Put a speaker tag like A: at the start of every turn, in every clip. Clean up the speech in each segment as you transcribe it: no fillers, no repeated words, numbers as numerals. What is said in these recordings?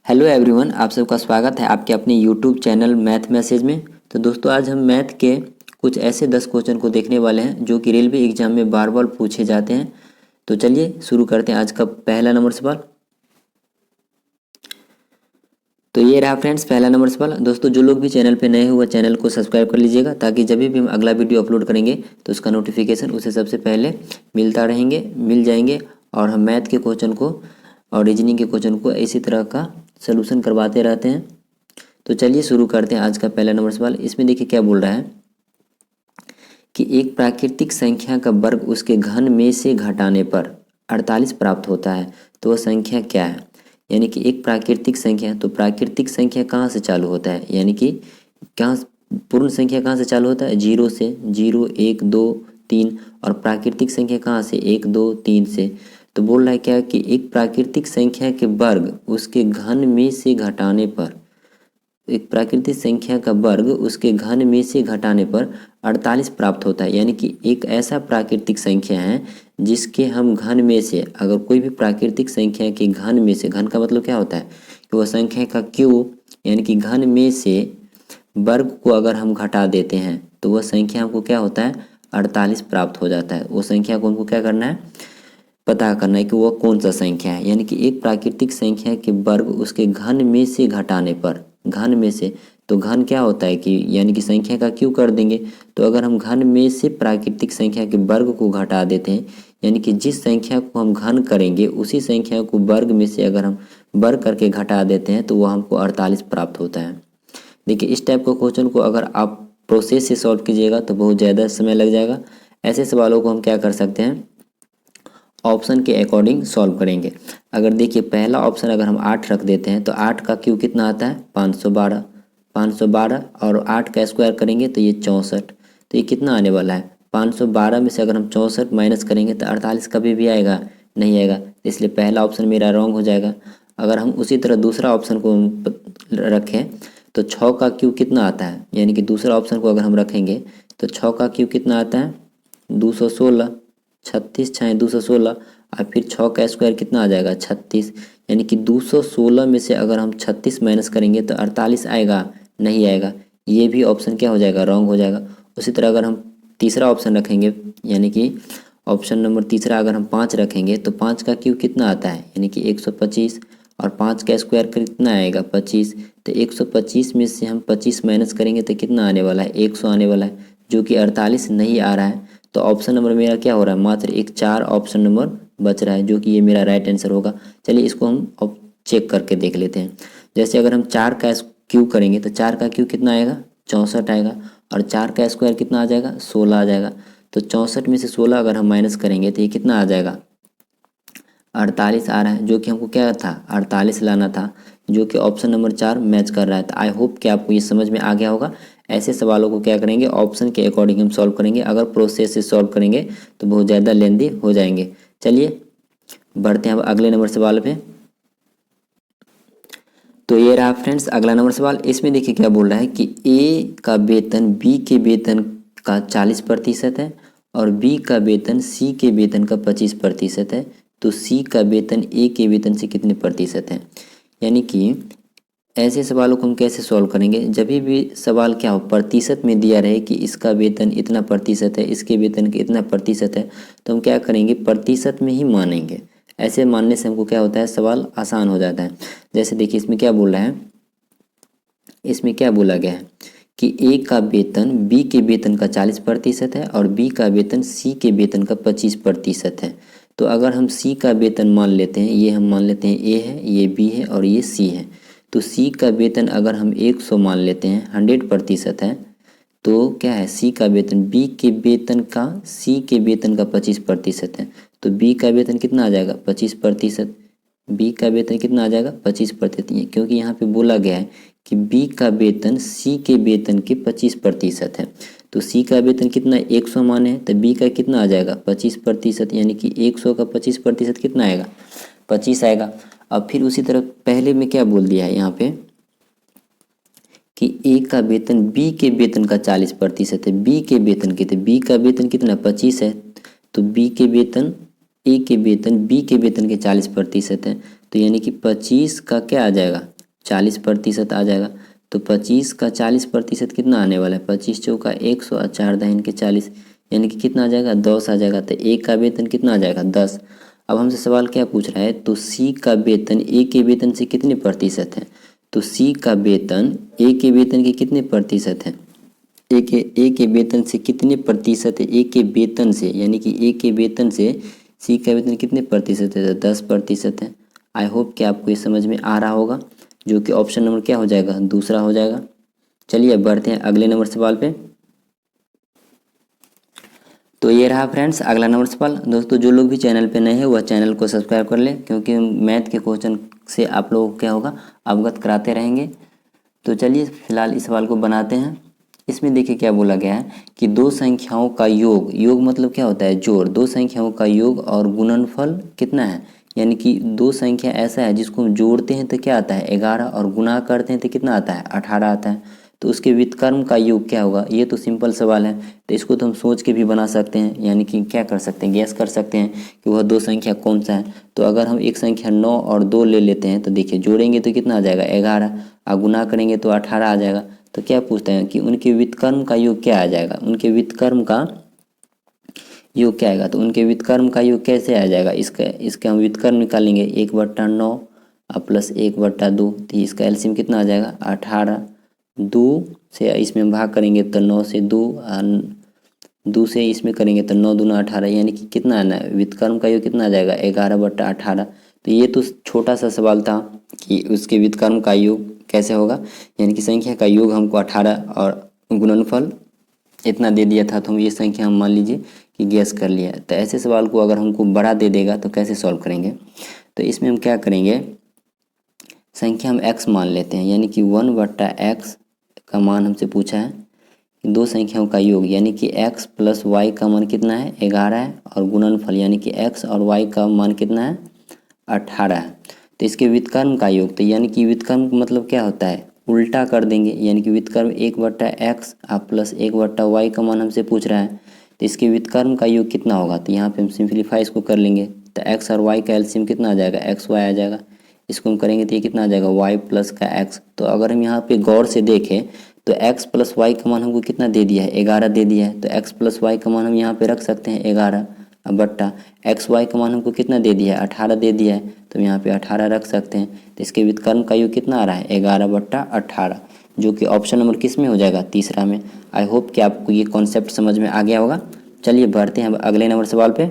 A: Hello everyone, आप सबका स्वागत है आपके अपने यूट्यूब चैनल मैथ मैसेज में। तो दोस्तों, आज हम मैथ के कुछ ऐसे 10 क्वेश्चन को देखने वाले हैं जो कि रेलवे एग्जाम में बार बार पूछे जाते हैं। तो चलिए शुरू करते हैं आज का पहला नंबर सवाल। तो ये रहा फ्रेंड्स पहला नंबर सवाल। दोस्तों, जो लोग भी चैनल पे नए हुए चैनल को सब्सक्राइब कर लीजिएगा ताकि जब भी हम अगला वीडियो अपलोड करेंगे तो उसका नोटिफिकेशन उसे सबसे पहले मिल जाएंगे। और हम मैथ के क्वेश्चन को और रीजनिंग के क्वेश्चन को इसी तरह का सलूशन करवाते रहते हैं। तो चलिए शुरू करते हैं आज का पहला नंबर सवाल। इसमें देखिए क्या बोल रहा है कि एक प्राकृतिक संख्या का वर्ग उसके घन में से घटाने पर 48 प्राप्त होता है। तो वह संख्या क्या है? यानी कि एक प्राकृतिक संख्या, तो प्राकृतिक संख्या कहाँ से चालू होता है, यानी कि कहाँ पूर्ण संख्या कहाँ से चालू होता है? 0 से। 0 1 2 3। और प्राकृतिक संख्या कहाँ से? 1 2 3 से। तो बोल रहा है क्या कि एक प्राकृतिक संख्या के वर्ग उसके घन में से घटाने पर, एक प्राकृतिक संख्या का वर्ग उसके घन में से घटाने पर 48 प्राप्त होता है। यानी कि एक ऐसा प्राकृतिक संख्या है जिसके हम घन में से, अगर कोई भी प्राकृतिक संख्या के घन में से, घन का मतलब क्या होता है कि वह संख्या का क्यूब, यानी कि घन में से वर्ग को अगर हम घटा देते हैं तो वह संख्या हमको क्या होता है? 48 प्राप्त हो जाता है। वो संख्या को हमको क्या करना है? पता करना है कि वह कौन सा संख्या है। यानी कि एक प्राकृतिक संख्या के वर्ग उसके घन में से घटाने पर, घन में से, तो घन क्या होता है कि यानी कि संख्या का क्यों कर देंगे। तो अगर हम घन में से प्राकृतिक संख्या के वर्ग को घटा देते हैं, यानी कि जिस संख्या को हम घन करेंगे उसी संख्या को वर्ग में से अगर हम वर्ग करके घटा देते हैं तो वह हमको 48 प्राप्त होता है। देखिए, इस टाइप का क्वेश्चन को अगर आप प्रोसेस से सॉल्व कीजिएगा तो बहुत ज़्यादा समय लग जाएगा। ऐसे सवालों को हम क्या कर सकते हैं? ऑप्शन के अकॉर्डिंग सॉल्व करेंगे। अगर देखिए पहला ऑप्शन अगर हम 8 रख देते हैं तो 8 का क्यूब कितना आता है? 512। 512 और 8 का स्क्वायर करेंगे तो ये 64। तो ये कितना आने वाला है? 512 में से अगर हम 64 माइनस करेंगे तो 48 कभी भी आएगा? नहीं आएगा। इसलिए पहला ऑप्शन मेरा रॉन्ग हो जाएगा। अगर हम उसी तरह दूसरा ऑप्शन को रखें तो 6 का क्यूब कितना आता है? यानी कि दूसरा ऑप्शन को अगर हम रखेंगे तो 6 का क्यूब कितना आता है? 216। 36 छाएँ 216 और फिर 6 का स्क्वायर कितना आ जाएगा? 36। यानी कि 216 में से अगर हम 36 माइनस करेंगे तो 48 आएगा? नहीं आएगा। ये भी ऑप्शन क्या हो जाएगा? रॉन्ग हो जाएगा। उसी तरह अगर हम तीसरा ऑप्शन रखेंगे, यानी कि ऑप्शन नंबर तीसरा अगर हम 5 रखेंगे तो 5 का क्यूब कितना आता है? यानी कि 125 और 5 का स्क्वायर कितना आएगा? 25। तो 125 में से हम 25 माइनस करेंगे तो कितना आने वाला है? 100 आने वाला है, जो कि 48 नहीं आ रहा है। तो ऑप्शन नंबर मेरा क्या हो रहा है? मात्र एक 4 ऑप्शन नंबर बच रहा है, जो कि ये मेरा राइट आंसर होगा। चलिए इसको हम अब चेक करके देख लेते हैं। जैसे अगर हम 4 का क्यूब करेंगे तो 4 का क्यूब कितना आएगा? 64 आएगा। और 4 का स्क्वायर कितना आ जाएगा? 16 आ जाएगा। तो 64 में से 16 अगर हम माइनस करेंगे तो ये कितना आ जाएगा? 48 आ रहा है, जो कि हमको क्या था? 48 लाना था, जो कि ऑप्शन नंबर 4 मैच कर रहा है। तो आई होप कि आपको ये समझ में आ गया होगा। ऐसे सवालों को क्या करेंगे? ऑप्शन के अकॉर्डिंग हम सॉल्व करेंगे। अगर प्रोसेस से सॉल्व करेंगे तो बहुत ज़्यादा लेंदी हो जाएंगे। चलिए बढ़ते हैं अब अगले नंबर सवाल पे। तो ये रहा फ्रेंड्स अगला नंबर सवाल। इसमें देखिए क्या बोल रहा है कि ए का वेतन बी के वेतन का 40% है और बी का वेतन सी के वेतन का 25% है। तो सी का वेतन ए के वेतन से कितने प्रतिशत है? यानी कि ऐसे सवालों को हम कैसे सॉल्व करेंगे? जब भी सवाल क्या हो, प्रतिशत में दिया रहे कि इसका वेतन इतना प्रतिशत है, इसके वेतन के इतना प्रतिशत है, तो हम क्या करेंगे? प्रतिशत में ही मानेंगे। ऐसे मानने से हमको क्या होता है? सवाल आसान हो जाता है। जैसे देखिए इसमें क्या बोल रहा है, इसमें क्या बोला गया है कि ए का वेतन बी के वेतन का 40% है और बी का वेतन सी के वेतन का 25% है। तो अगर हम सी का वेतन मान लेते हैं, ये हम मान लेते हैं ए है, ये बी है और ये सी है। तो सी का वेतन अगर हम 100 मान लेते हैं, 100% है, तो क्या है? सी का वेतन बी के वेतन का, सी के वेतन का 25% है। तो बी का वेतन कितना आ जाएगा? 25%। बी का वेतन कितना आ जाएगा? 25%। क्योंकि यहाँ पे बोला गया है कि बी का वेतन सी के वेतन के 25% है। तो सी का वेतन कितना? 100 माने हैं, तो बी का कितना आ जाएगा? 25%। यानी कि 100 का 25% कितना आएगा? 25 आएगा। अब फिर उसी तरह पहले में क्या बोल दिया है यहाँ पे कि ए का वेतन बी के वेतन का 40% है। बी के वेतन के, तो बी का वेतन कितना? 25 है। तो बी के वेतन, ए के वेतन बी के वेतन के 40% है। तो यानी कि 25 का क्या आ जाएगा? 40% आ जाएगा। तो 25 का 40% कितना आने वाला है, 25 चौका 100 और 4 दाहिने के 40, यानी कि कितना आ जाएगा, 10 आ जाएगा। तो ए का वेतन कितना आ जाएगा, 10। अब हमसे सवाल क्या पूछ रहा है, तो सी का वेतन ए के वेतन से कितने प्रतिशत है। तो सी का वेतन ए के वेतन के कितने प्रतिशत है, ए के वेतन से कितने प्रतिशत है, ए के वेतन से, यानी कि ए के वेतन से सी का वेतन कितने प्रतिशत है, तो 10% है। आई होप कि आपको ये समझ में आ रहा होगा, जो कि ऑप्शन नंबर क्या हो जाएगा, दूसरा हो जाएगा। चलिए अब बढ़ते हैं अगले नंबर सवाल पे। तो ये रहा फ्रेंड्स अगला नंबर सवाल। दोस्तों जो लोग भी चैनल पे नए हैं वह चैनल को सब्सक्राइब कर लें, क्योंकि मैथ के क्वेश्चन से आप लोगों को क्या होगा, अवगत कराते रहेंगे। तो चलिए फिलहाल इस सवाल को बनाते हैं। इसमें देखिए क्या बोला गया है कि दो संख्याओं का योग, योग मतलब क्या होता है, जोड़, दो संख्याओं का योग और गुणनफल कितना है, यानी कि दो संख्या ऐसा है जिसको हम जोड़ते हैं तो क्या आता है 11 और गुणा करते हैं तो कितना आता है 18 आता है। तो उसके व्युत्क्रम का योग क्या होगा, ये तो सिंपल सवाल है। तो इसको तो हम सोच के भी बना सकते हैं, यानी कि क्या कर सकते हैं, गैस कर सकते हैं कि वह दो संख्या कौन सा है। तो अगर हम एक संख्या 9 और 2 ले लेते हैं तो देखिए जोड़ेंगे तो कितना आ जाएगा 11 और गुना करेंगे तो 18 आ जाएगा। तो क्या पूछते हैं कि उनके व्युत्क्रम का योग क्या आ जाएगा, उनके व्युत्क्रम का योग क्या आएगा। तो उनके व्युत्क्रम का योग कैसे आ जाएगा, इसका हम व्युत्क्रम निकालेंगे 1/9 और प्लस 1/2, तो इसका एलसीएम कितना आ जाएगा 18। 2 से इसमें हम भाग करेंगे तो 9 से 2 और 2 से इसमें करेंगे तो 9 दूना 18, यानी कि कितना आना है, व्युत्क्रम का योग कितना आ जाएगा 11/18। तो ये तो छोटा सा सवाल था कि उसके व्युत्क्रम का योग कैसे होगा, यानी कि संख्या का योग हमको 18 और गुणनफल इतना दे दिया था, तो हम ये संख्या हम मान लीजिए कि गैस कर लिया। तो ऐसे सवाल को अगर हमको बड़ा दे देगा तो कैसे सॉल्व करेंगे। तो इसमें हम क्या करेंगे, संख्या हम x मान लेते हैं, यानी कि 1/x का मान हमसे पूछा है कि दो संख्याओं का योग, यानी कि x प्लस वाई का मान कितना है 11 है, और गुणनफल यानी कि x और y का मान कितना है 18 है। तो इसके व्युत्क्रम का योग, तो यानी कि व्युत्क्रम मतलब क्या होता है, उल्टा कर देंगे, यानी कि व्युत्क्रम 1/x और प्लस 1/y का मान हमसे पूछ रहा है। तो इसके व्युत्क्रम का योग कितना होगा, तो यहाँ पे हम सिंप्लीफाई इसको कर लेंगे। तो x और y का एलसीएम कितना आ जाएगा, xy आ जाएगा। इसको हम करेंगे तो ये कितना आ जाएगा y प्लस का x। तो अगर हम यहाँ पे गौर से देखें तो x प्लस वाई का मान हमको कितना दे दिया है 11 दे दिया है। तो x प्लस वाई का मान हम यहाँ पे रख सकते हैं 11 बट्टा एक्स वाई का मान हमको कितना दे दिया है 18 दे दिया है, तो यहाँ पे 18 रख सकते हैं। तो इसके व्युत्क्रम का योग कितना आ रहा है 11/18, जो कि ऑप्शन नंबर किस में हो जाएगा, तीसरा में। आई होप कि आपको ये कॉन्सेप्ट समझ में आ गया होगा। चलिए बढ़ते हैं अगले नंबर सवाल पे।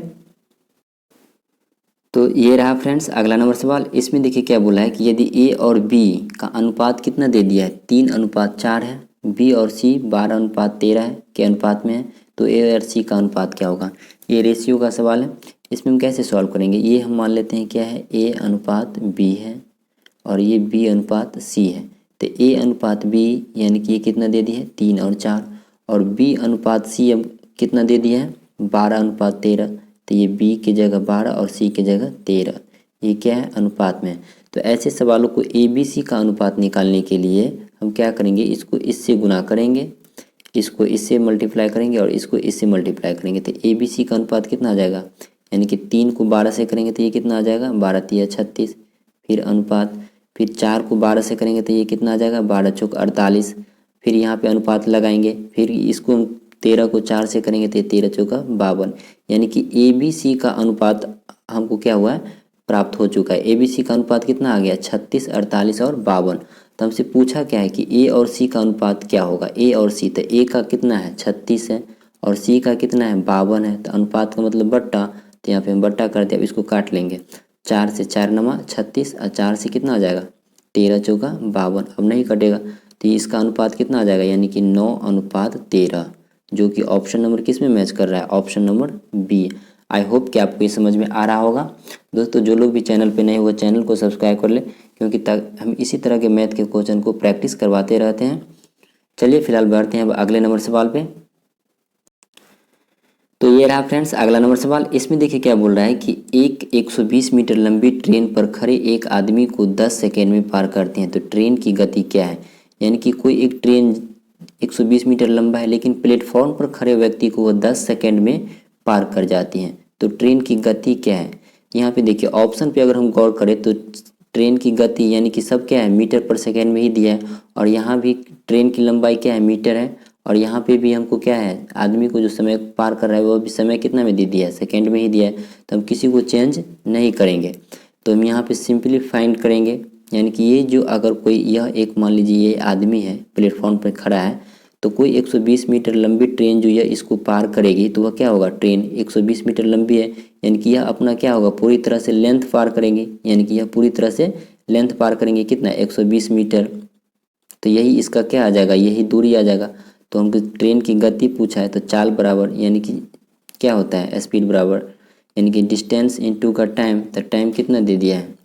A: तो ये रहा फ्रेंड्स अगला नंबर सवाल। इसमें देखिए क्या बोला है कि यदि ए और बी का अनुपात कितना दे दिया है 3:4 है, बी और सी 12:13 है के अनुपात में है, तो ए और सी का अनुपात क्या होगा। ये रेशियो का सवाल है। इसमें हम कैसे सॉल्व करेंगे, ये हम मान लेते हैं क्या है ए अनुपात बी है और ये बी अनुपात सी है। तो ए अनुपात बी यानी कि ये कितना दे दिया है 3 और 4, और बी अनुपात सी अब कितना दे दिया है 12:13। तो ये बी की जगह 12 और सी की जगह 13, ये क्या है अनुपात में। तो ऐसे सवालों को ए बी सी का अनुपात निकालने के लिए हम क्या करेंगे, इसको इससे गुना करेंगे, इसको इससे मल्टीप्लाई करेंगे और इसको इससे मल्टीप्लाई करेंगे। तो ए बी सी का अनुपात कितना आ जाएगा, यानी कि 3 को 12 से करेंगे तो ये कितना आ जाएगा 12×3 = 36, फिर अनुपात, फिर 4 को 12 से करेंगे तो ये कितना आ जाएगा 12×4 = 48, फिर यहाँ पे अनुपात लगाएंगे, फिर इसको 13 को 4 से करेंगे तो 13×4 = 52, यानी कि ए बी सी का अनुपात हमको क्या हुआ है प्राप्त हो चुका है। ए बी सी का अनुपात कितना आ गया 36, 48 और 52। तो हमसे पूछा क्या है कि ए और सी का अनुपात क्या होगा, ए और सी। तो ए का कितना है 36 है और सी का कितना है 52 है। तो अनुपात का मतलब बट्टा, तो यहाँ पे हम बट्टा करते हैं, अब इसको काट लेंगे। 4 से 4 नमा 36 और 4 से कितना आ जाएगा 13×4 = 52, अब नहीं कटेगा। तो इसका अनुपात कितना आ जाएगा, यानी कि 9:13, जो कि ऑप्शन नंबर किस में मैच कर रहा है, option number B. I hope कि आपको ये समझ में आ रहा होगा। दोस्तों जो लोग भी चैनल पे नए हुए चैनल को सब्सक्राइब कर लें, क्योंकि हम इसी तरह के मैथ के क्वेश्चन को प्रैक्टिस करवाते रहते हैं। चलिए फिलहाल बढ़ते हैं अब अगले नंबर सवाल पे। तो ये रहा फ्रेंड्स अगला नंबर सवाल। इसमें देखिए क्या बोल रहा है कि एक 120 मीटर लंबी ट्रेन पर खड़े एक आदमी को 10 सेकेंड में पार करते हैं, तो ट्रेन की गति क्या है। यानी कि कोई एक ट्रेन 120 मीटर लंबा है, लेकिन प्लेटफॉर्म पर खड़े व्यक्ति को वह 10 सेकेंड में पार कर जाती हैं, तो ट्रेन की गति क्या है। यहाँ पे देखिए ऑप्शन पे अगर हम गौर करें तो ट्रेन की गति यानी कि सब क्या है मीटर पर सेकेंड में ही दिया है, और यहाँ भी ट्रेन की लंबाई क्या है मीटर है, और यहाँ पे भी हमको क्या है आदमी को जो समय पार कर रहा है वो भी समय कितना में दे दिया है सेकेंड में ही दिया है, तो हम किसी को चेंज नहीं करेंगे। तो हम यहाँ पे सिंपली फाइंड करेंगे, यानी कि ये जो अगर कोई यह एक मान लीजिए ये आदमी है प्लेटफॉर्म पर खड़ा है, तो कोई 120 मीटर लंबी ट्रेन जो है इसको पार करेगी, तो वह क्या होगा ट्रेन 120 मीटर लंबी है, यानी कि यह अपना क्या होगा पूरी तरह से लेंथ पार करेंगे, यानी कि यह पूरी तरह से लेंथ पार करेंगे कितना 120 मीटर। तो यही इसका क्या आ जाएगा, यही दूरी आ जाएगा। तो हमको ट्रेन की गति पूछा है, तो चाल बराबर यानी कि क्या होता है स्पीड बराबर यानी कि डिस्टेंस इनटू का टाइम, तो टाइम कितना दे दिया है,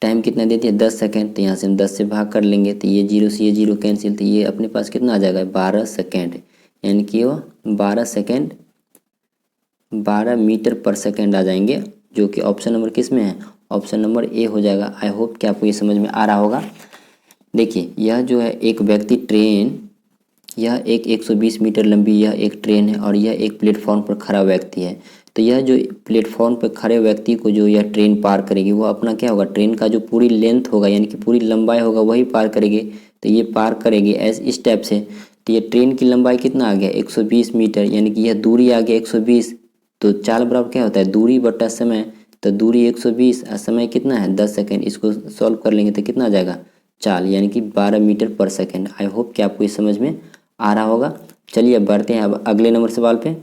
A: टाइम कितना दे दिया 10 सेकेंड, तो यहाँ से हम 10 से भाग कर लेंगे, तो ये जीरो से ये जीरो कैंसिल, तो ये अपने पास कितना आ जाएगा 12 सेकेंड, यानी कि वो 12 सेकेंड 12 मीटर पर सेकेंड आ जाएंगे, जो कि ऑप्शन नंबर किस में है, ऑप्शन नंबर ए हो जाएगा। आई होप कि आपको ये समझ में आ रहा होगा। देखिए यह जो है एक व्यक्ति ट्रेन, यह एक 120 मीटर लंबी यह एक ट्रेन है, और यह एक प्लेटफॉर्म पर खड़ा व्यक्ति है। तो यह जो प्लेटफॉर्म पर खड़े व्यक्ति को जो यह ट्रेन पार करेगी वो अपना क्या होगा ट्रेन का जो पूरी लेंथ होगा यानी कि पूरी लंबाई होगा वही पार करेगी। तो ये पार करेगी इस स्टेप से, तो ये ट्रेन की लंबाई कितना आ गया 120 मीटर, यानी कि यह दूरी आ गया 120। तो चाल बराबर क्या होता है दूरी बटा समय, तो दूरी 120 और समय कितना है 10 सेकेंड, इसको सॉल्व कर लेंगे तो कितना आ जाएगा चाल, यानी कि 12 मीटर पर सेकेंड। आई होप कि आपको ये समझ में आ रहा होगा। चलिए अब बढ़ते हैं अब अगले नंबर सवाल पे।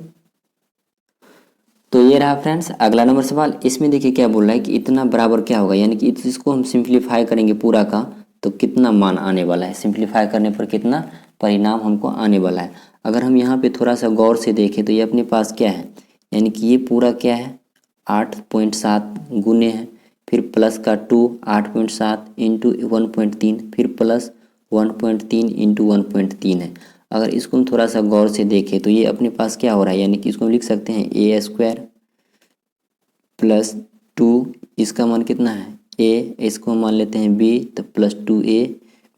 A: तो ये रहा फ्रेंड्स अगला नंबर सवाल। इसमें देखिए क्या बोल रहा है कि इतना बराबर क्या होगा, यानी कि इसको हम सिंप्लीफाई करेंगे पूरा का, तो कितना मान आने वाला है, सिंप्लीफाई करने पर कितना परिणाम हमको आने वाला है। अगर हम यहाँ पे थोड़ा सा गौर से देखें तो ये अपने पास क्या है, यानी कि ये पूरा क्या है 8.7 गुने है, फिर प्लस का 2 8.7 इंटू 1.3, फिर प्लस 1.3 इंटू 1.3 है। अगर इसको हम थोड़ा सा गौर से देखें तो ये अपने पास क्या हो रहा है, यानी कि इसको हम लिख सकते हैं ए स्क्वायर प्लस 2, इसका मान कितना है ए, इसको मान लेते हैं बी, तो प्लस 2a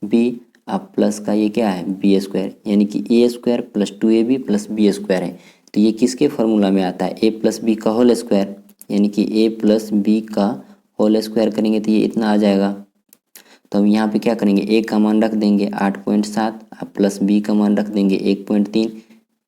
A: बी, अब प्लस का ये क्या है बी स्क्वायर, यानी कि A square plus 2ab plus B square है। तो ये किसके फॉर्मूला में आता है ए प्लस बी का होल स्क्वायर, यानी कि ए प्लस बी का होल स्क्वायर करेंगे तो ये इतना आ जाएगा। तो हम यहाँ पे क्या करेंगे ए का मान रख देंगे 8.7 प्लस बी का मान रख देंगे 1.3,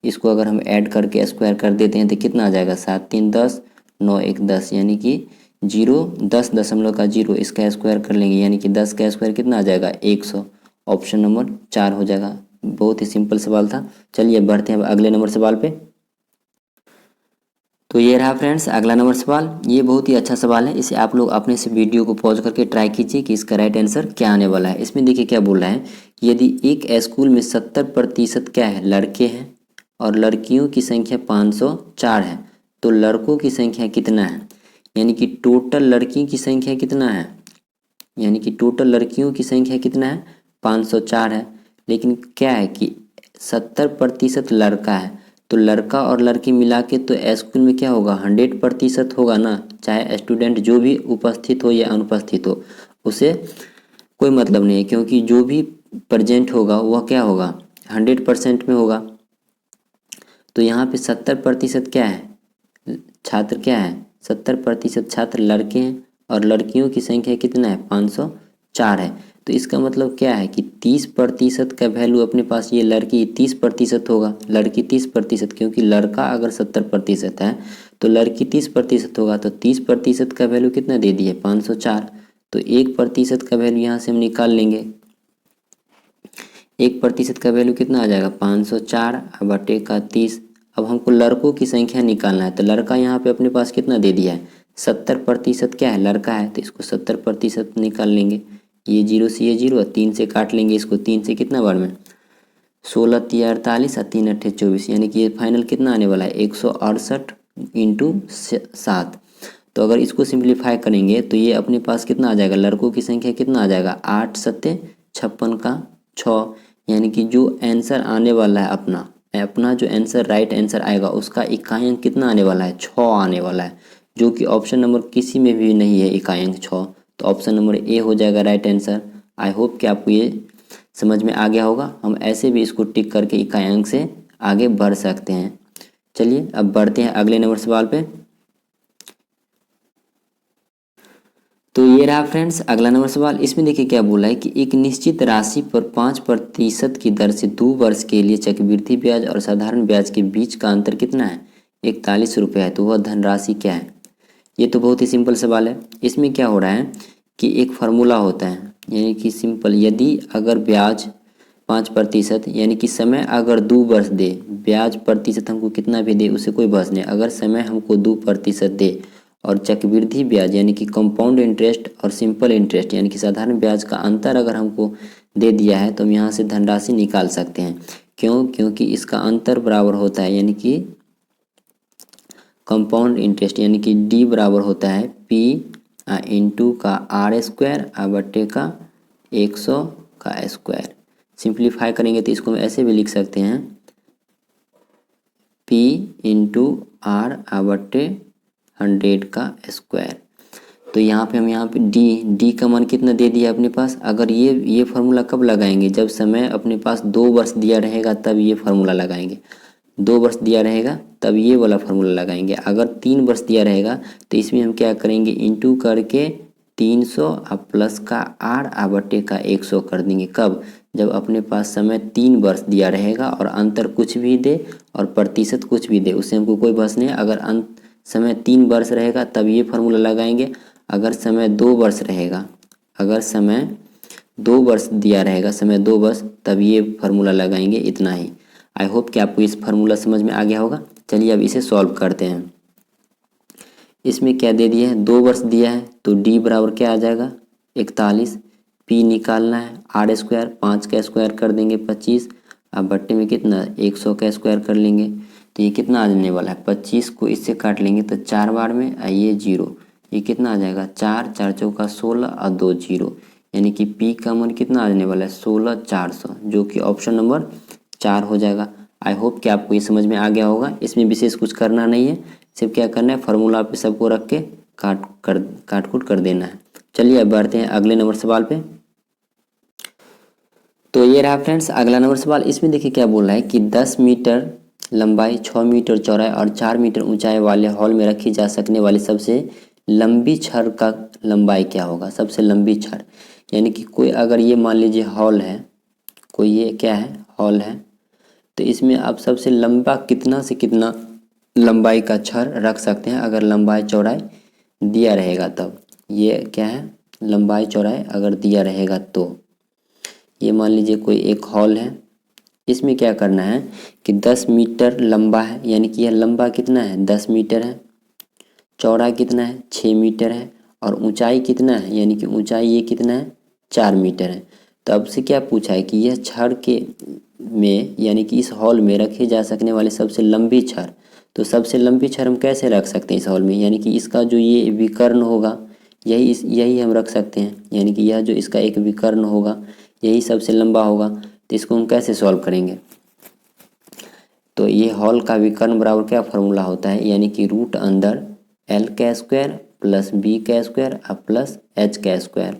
A: इसको अगर हम ऐड करके स्क्वायर कर देते हैं तो कितना आ जाएगा 7 3 10 9 1 10, यानी कि 10.0 इसका स्क्वायर कर लेंगे, यानी कि 10 का स्क्वायर कितना आ जाएगा 100। ऑप्शन नंबर 4 हो जाएगा। बहुत ही सिंपल सवाल था। चलिए बढ़ते हैं अब अगले नंबर सवाल पे। तो ये रहा फ्रेंड्स अगला नंबर सवाल। ये बहुत ही अच्छा सवाल है, इसे आप लोग अपने से वीडियो को पॉज करके ट्राई कीजिए कि इसका राइट आंसर क्या आने वाला है। इसमें देखिए क्या बोल रहा है, यदि एक स्कूल में 70% क्या है लड़के हैं और लड़कियों की संख्या 504 है, तो लड़कों की संख्या कितना है, यानी कि टोटल लड़की की संख्या कितना है, यानी कि टोटल लड़कियों की संख्या कितना है 504 है, लेकिन क्या है कि 70% लड़का है, तो लड़का और लड़की मिला के तो स्कूल में क्या होगा 100% होगा ना, चाहे स्टूडेंट जो भी उपस्थित हो या अनुपस्थित हो उसे कोई मतलब नहीं है, क्योंकि जो भी प्रेजेंट होगा वह क्या होगा 100% में होगा। तो यहाँ पे 70% क्या है छात्र, क्या है 70% छात्र लड़के हैं और लड़कियों की संख्या कितना है 504 है। तो इसका मतलब क्या है कि 30% का वैल्यू अपने पास, ये लड़की 30% होगा, लड़की 30%, क्योंकि लड़का अगर 70% है तो लड़की 30% होगा, तो 30% का वैल्यू कितना दे दिए 504। तो 1% का वैल्यू यहाँ से हम निकाल लेंगे, 1% का वैल्यू कितना आ जाएगा 504 बटे का 30। अब हमको लड़कों की संख्या निकालना है, तो लड़का यहाँ पे अपने पास कितना दे दिया है 70% क्या है लड़का है, तो इसको 70% निकाल लेंगे, ये 0 से ये 0 3 से काट लेंगे इसको, 3 से कितना बार में 16 3 48 और 3 8 24, यानी कि ये फाइनल कितना आने वाला है 168 इंटू 7। तो अगर इसको सिंप्लीफाई करेंगे तो ये अपने पास कितना आ जाएगा, लड़कों की संख्या कितना आ जाएगा 8 7 56 का 6, यानी कि जो आंसर आने वाला है अपना जो आंसर राइट आंसर आएगा उसका इकाई अंक कितना आने वाला है 6 आने वाला है, जो कि ऑप्शन नंबर किसी में भी नहीं है इकाई अंक 6। तो ऑप्शन नंबर ए हो जाएगा राइट आंसर। आई होप कि आपको ये समझ में आ गया होगा। हम ऐसे भी इसको टिक करके इकाई अंक से आगे बढ़ सकते हैं। चलिए अब बढ़ते हैं अगले नंबर सवाल पे। तो ये रहा फ्रेंड्स अगला नंबर सवाल। इसमें देखिए क्या बोला है कि एक निश्चित राशि पर 5% की दर से 2 वर्ष के लिए चक्रवृद्धि ब्याज और साधारण ब्याज के बीच का अंतर कितना है? 41 रुपये है। तो वह धनराशि क्या है? ये तो बहुत ही सिंपल सवाल है। इसमें क्या हो रहा है कि एक फार्मूला होता है, यानी कि सिंपल, यदि अगर ब्याज 5% यानी कि समय अगर 2 वर्ष दे, ब्याज प्रतिशत हमको कितना भी दे उसे कोई बहस नहीं, अगर समय हमको 2% दे और चक्रवृद्धि ब्याज यानी कि कंपाउंड इंटरेस्ट और सिंपल इंटरेस्ट यानी कि साधारण ब्याज का अंतर अगर हमको दे दिया है तो हम यहाँ से धनराशि निकाल सकते हैं। क्यों? क्योंकि इसका अंतर बराबर होता है, यानी कि कंपाउंड इंटरेस्ट यानी कि डी बराबर होता है पी इंटू का आर स्क्वायर बट्टे का 100 का स्क्वायर। सिंप्लीफाई करेंगे तो इसको हम ऐसे भी लिख सकते हैं P इंटू आर बट्टे 100 का स्क्वायर। तो यहाँ पे डी का मान कितना दे दिया अपने पास। अगर ये फार्मूला कब लगाएंगे? जब समय अपने पास 2 वर्ष दिया रहेगा तब ये फार्मूला लगाएंगे। 2 वर्ष दिया रहेगा तब ये वाला फार्मूला लगाएंगे। अगर 3 वर्ष दिया रहेगा तो इसमें हम क्या करेंगे, इंटू करके 300 प्लस का आर बट्टे का 100 कर देंगे। कब? जब अपने पास समय 3 वर्ष दिया रहेगा और अंतर कुछ भी दे और प्रतिशत कुछ भी दे, उससे हमको कोई बहस नहीं है। अगर समय 3 वर्ष रहेगा तब ये फार्मूला लगाएंगे। अगर समय 2 वर्ष रहेगा, अगर समय 2 वर्ष दिया रहेगा, समय 2 वर्ष, तब ये फार्मूला लगाएंगे। इतना ही। आई होप कि आपको इस फार्मूला समझ में आ गया होगा। चलिए अब इसे सॉल्व करते हैं। इसमें क्या दे दिया है? 2 वर्ष दिया है तो डी बराबर क्या आ जाएगा? 41। पी निकालना है, आर स्क्वायर, 5 का स्क्वायर कर देंगे 25, अब बट्टे में कितना 100 का स्क्वायर कर लेंगे। तो ये कितना आ जाने वाला है? 25 को इससे काट लेंगे तो 4 बार में ये 0, ये कितना आ जाएगा? 4 4 चौका 16 और 2 0, यानी कि पी का मान कितना आ जाने वाला है? 16,400, जो कि ऑप्शन नंबर 4 हो जाएगा। आई होप कि आपको ये समझ में आ गया होगा। इसमें विशेष कुछ करना नहीं है, सिर्फ क्या करना है, फार्मूला पे सबको रख के काट कूट कर देना है। चलिए अब बढ़ते हैं अगले नंबर सवाल पे। तो ये रहा फ्रेंड्स अगला नंबर सवाल। इसमें देखिए क्या बोल रहा है कि 10 मीटर लंबाई, 6 मीटर चौड़ाई और 4 मीटर ऊंचाई वाले हॉल में रखी जा सकने वाली सबसे लंबी छड़ का लंबाई क्या होगा? सबसे लंबी छड़, यानी कि कोई अगर ये मान लीजिए हॉल है, कोई ये क्या है, हॉल है, तो इसमें आप सबसे लंबा कितना से कितना लंबाई का छड़ रख सकते हैं अगर लंबाई चौड़ाई दिया रहेगा तब। ये क्या है? लंबाई चौड़ाई अगर दिया रहेगा तो ये मान लीजिए कोई एक हॉल है, इसमें क्या करना है कि 10 मीटर लंबा है, यानी कि यह लंबा कितना है? 10 मीटर है, चौड़ा कितना है? 6 मीटर है, और ऊंचाई कितना है? यानी कि ऊंचाई ये कितना है? 4 मीटर है। तो अब से क्या पूछा है कि यह छड़ के में, यानी कि इस हॉल में रखे जा सकने वाले सबसे लंबी छड़, तो सबसे लंबी छड़ हम कैसे रख सकते हैं इस हॉल में? यानी कि इसका जो ये विकर्ण होगा यही हम रख सकते हैं, यानी कि यह जो इसका एक विकर्ण होगा यही सबसे लंबा होगा। तो इसको हम कैसे सॉल्व करेंगे? तो ये हॉल का विकर्ण बराबर क्या फार्मूला होता है, यानी कि रूट अंदर एल का स्क्वायर प्लस बी का स्क्वायर प्लस एच का स्क्वायर।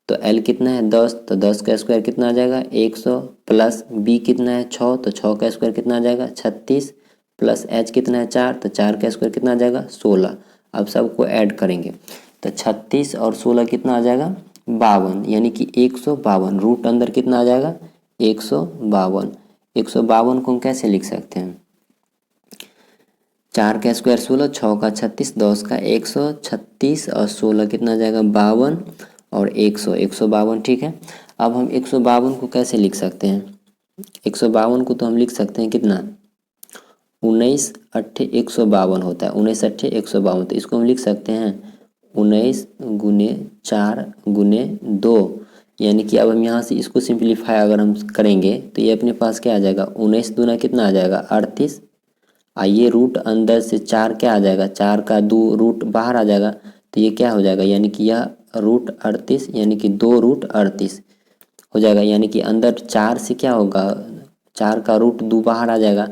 A: तो एल कितना है? 10, तो 10 का स्क्वायर कितना आ जाएगा? 100, प्लस बी कितना है? 6, तो 6 का स्क्वायर कितना आ जाएगा? 36, प्लस एच कितना है? 4, तो 4 का स्क्वायर कितना आ जाएगा? 16। अब सबको ऐड करेंगे तो 36 और 16 कितना आ जाएगा? 52, यानी कि 152। रूट अंदर कितना आ जाएगा? 152। 152 को हम कैसे लिख सकते हैं? 4 का स्क्वायर 16, 6 का 36, 10 का 136 और 16 कितना आ जाएगा? 52 और 100, 152। ठीक है, अब हम 152 को कैसे लिख सकते हैं? 152 को तो हम लिख सकते हैं कितना? 19 अट्ठे 152 होता है, 19 अट्ठे 152। तो इसको हम लिख सकते हैं 19 गुने 4 गुने 2, यानी कि अब हम यहाँ से इसको सिंप्लीफाई अगर हम करेंगे तो ये अपने पास क्या आ जाएगा? 19 दूना कितना आ जाएगा? 38। आइए रूट अंदर से 4 क्या आ जाएगा? 4 का 2 रूट बाहर आ जाएगा, तो ये क्या हो जाएगा? यानी कि यह रूट 38, यानी कि 2 रूट 38 हो जाएगा। यानी कि अंदर 4 से क्या होगा? 4 का रूट 2 बाहर आ जाएगा,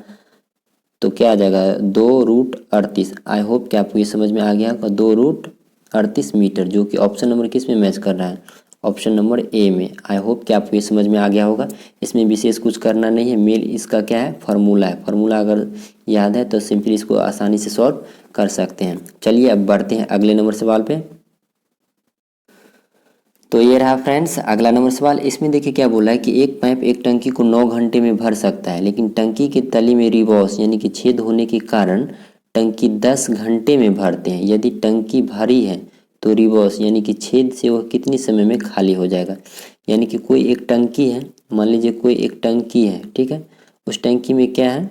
A: तो क्या आ जाएगा? 2 रूट 38। आई होप कि आपको ये समझ में आ गया होगा। 2 रूट 38 मीटर, जो कि ऑप्शन नंबर किस में मैच कर रहा है? ऑप्शन नंबर ए में। आई होप कि आपको ये समझ में आ गया होगा। इसमें विशेष कुछ करना नहीं है, मेल इसका क्या है? फार्मूला है। फार्मूला अगर याद है तो सिंपली इसको आसानी से सॉल्व कर सकते हैं। चलिए अब बढ़ते हैं अगले नंबर सवाल पे। तो ये रहा फ्रेंड्स अगला नंबर सवाल। इसमें देखिए क्या बोला है कि एक पाइप एक टंकी को 9 घंटे में भर सकता है, लेकिन टंकी की तली में रिवॉस यानी कि छेद होने के कारण टंकी 10 घंटे में भरते हैं। यदि टंकी भरी है तो रिवॉस यानी कि छेद से वह कितने समय में खाली हो जाएगा। यानी कि कोई एक टंकी है, मान लीजिए कोई एक टंकी है, ठीक है। उस टंकी में क्या है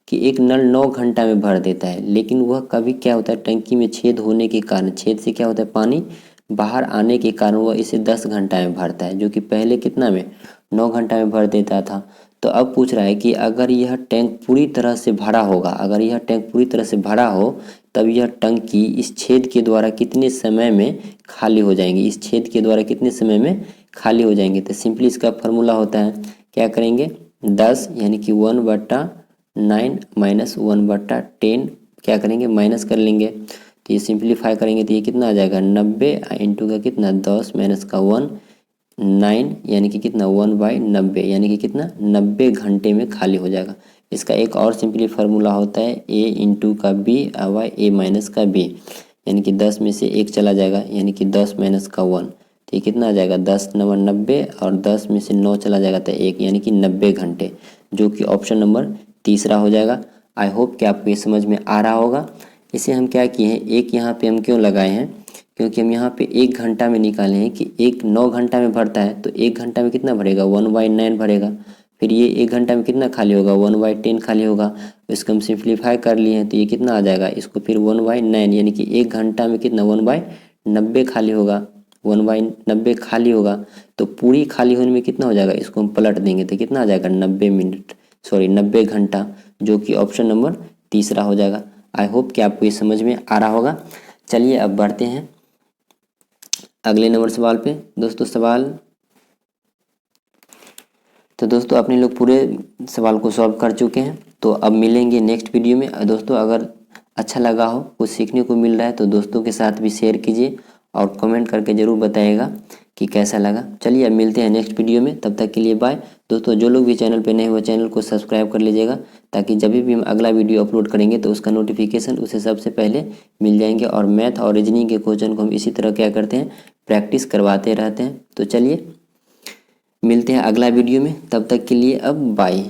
A: कि एक नल 9 घंटा में भर देता है, लेकिन वह कभी क्या होता है टंकी में छेद होने के कारण, छेद से क्या होता है पानी बाहर आने के कारण वह इसे 10 घंटा में भरता है, जो कि पहले कितना में 9 घंटा में भर देता था। तो अब पूछ रहा है कि अगर यह टैंक पूरी तरह से भरा होगा, अगर यह टैंक पूरी तरह से भरा हो तब यह टंकी इस छेद के द्वारा कितने समय में खाली हो जाएंगी, इस छेद के द्वारा कितने समय में खाली हो जाएंगे। तो सिंपली इसका फॉर्मूला होता है, क्या करेंगे 10 यानी कि 1/9 माइनस 1/10 क्या करेंगे माइनस कर लेंगे। तो ये सिंप्लीफाई करेंगे तो ये कितना आ जाएगा 90 इंटू का कितना 10 माइनस का 1 9 यानी कि कितना 1/90 यानी कि कितना 90 घंटे में खाली हो जाएगा। इसका एक और सिंपली फार्मूला होता है a इंटू का b बाई a माइनस का b, यानी कि 10 में से 1 चला जाएगा यानी कि 10 माइनस का 1, तो ये कितना आ जाएगा 10 9 90 और 10 में से 9 चला जाएगा तो 1 यानी कि 90 घंटे, जो कि ऑप्शन नंबर तीसरा हो जाएगा। आई होप कि आपको ये समझ में आ रहा होगा। इसे हम क्या किए हैं, एक यहाँ पे हम क्यों लगाए हैं, क्योंकि हम यहाँ पे 1 घंटा में निकाले हैं कि एक 9 घंटा में भरता है तो 1 घंटा में कितना भरेगा 1/9 भरेगा। फिर ये 1 घंटा में कितना खाली होगा 1/10 खाली होगा। इसको हम सिंप्लीफाई कर लिए हैं तो ये कितना आ जाएगा, इसको फिर 1/9 यानी कि 1 घंटा में कितना 1/90 खाली होगा, 1/90 खाली होगा। तो पूरी खाली होने में कितना हो जाएगा, इसको हम पलट देंगे तो कितना आ जाएगा 90 घंटा, जो कि ऑप्शन नंबर तीसरा हो जाएगा। आई होप कि आपको ये समझ में आ रहा होगा। चलिए अब बढ़ते हैं अगले नंबर सवाल पे। दोस्तों सवाल तो दोस्तों अपने लोग पूरे सवाल को सॉल्व कर चुके हैं, तो अब मिलेंगे नेक्स्ट वीडियो में। दोस्तों अगर अच्छा लगा हो, कुछ सीखने को मिल रहा है तो दोस्तों के साथ भी शेयर कीजिए और कमेंट करके ज़रूर बताइएगा कि कैसा लगा। चलिए अब मिलते हैं नेक्स्ट वीडियो में, तब तक के लिए बाय। दोस्तों जो लोग भी चैनल पे नए हो चैनल को सब्सक्राइब कर लीजिएगा, ताकि जब भी हम अगला वीडियो अपलोड करेंगे तो उसका नोटिफिकेशन उसे सबसे पहले मिल जाएंगे। और मैथ और रीजनिंग के क्वेश्चन को हम इसी तरह क्या करते हैं प्रैक्टिस करवाते रहते हैं। तो चलिए मिलते हैं अगला वीडियो में, तब तक के लिए अब बाय।